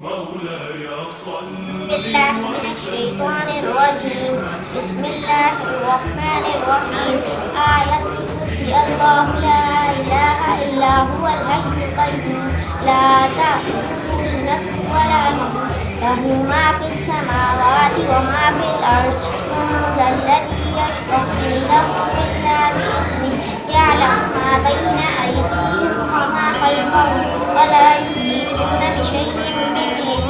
مولاي صل بالله من الشيطان الرجيم بسم الله الرحمن الرحيم آية الكرسي الله لا إله إلا هو الحي القيوم لا تأخذه سنة ولا نوم له ما في السماوات وما في الأرض من ذا الذي يشفع عنده إلا بإذنه يعلم ما بين أيديهم وما خلفهم ولا يحيطون بشيء من علمه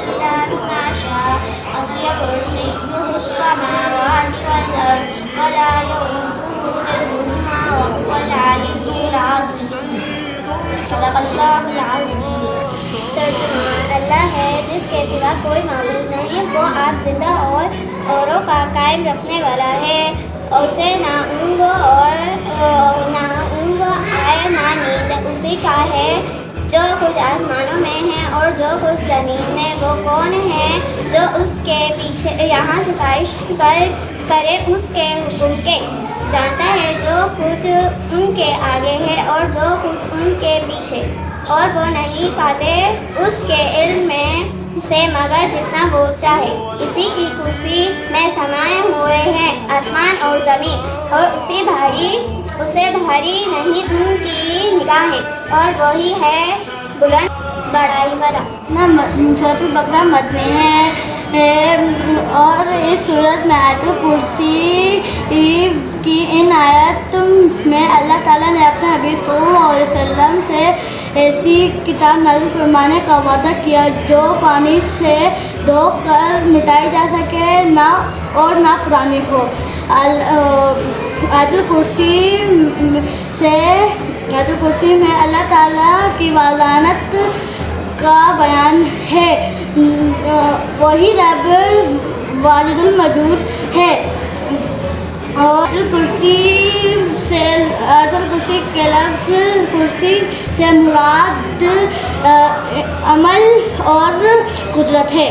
إلا بما شاء وسع كرسيه السماوات والأرض ولا يؤوده حفظهما وهو العلي العظيم صدق اللہ العظیم۔ ترجمہ اللہ ہے جس کے سوا کوئی معبود نہیں، وہ آپ زندہ اور اوروں کا قائم رکھنے والا ہے، اسے نہ اونگ آئے نہ نیند، اسی کا ہے جو کچھ آسمانوں میں ہے اور جو کچھ زمین میں۔ وہ کون ہے جو اس کے پیچھے یہاں سفارش کرے اس کے حکم کے، جانتا ہے جو کچھ ان کے آگے ہے اور جو کچھ ان کے پیچھے، اور وہ نہیں پاتے اس کے علم میں سے مگر جتنا وہ چاہے۔ اسی کی کرسی میں سمائے ہوئے ہیں آسمان اور زمین، اور اسے بھاری نہیں ان کی نگاہیں، اور وہی ہے بلند بڑائی والا۔ سورۃ البقرہ مدنی ہے اور اس صورت میں آیت الکرسی کی ان آیات میں اللہ تعالیٰ نے اپنے حبیب صلی اللہ علیہ وسلم سے ایسی کتاب نازل فرمانے کا وعدہ کیا جو پانی سے دھو کر مٹائی جا سکے نہ پرانی ہو۔ آیت الکرسی میں اللہ تعالیٰ کی وحدانیت کا بیان ہے، وہی رب واجد الموجود ہے۔ اور آیت الکرسی کے لفظ کرسی سے مراد عمل اور قدرت ہے۔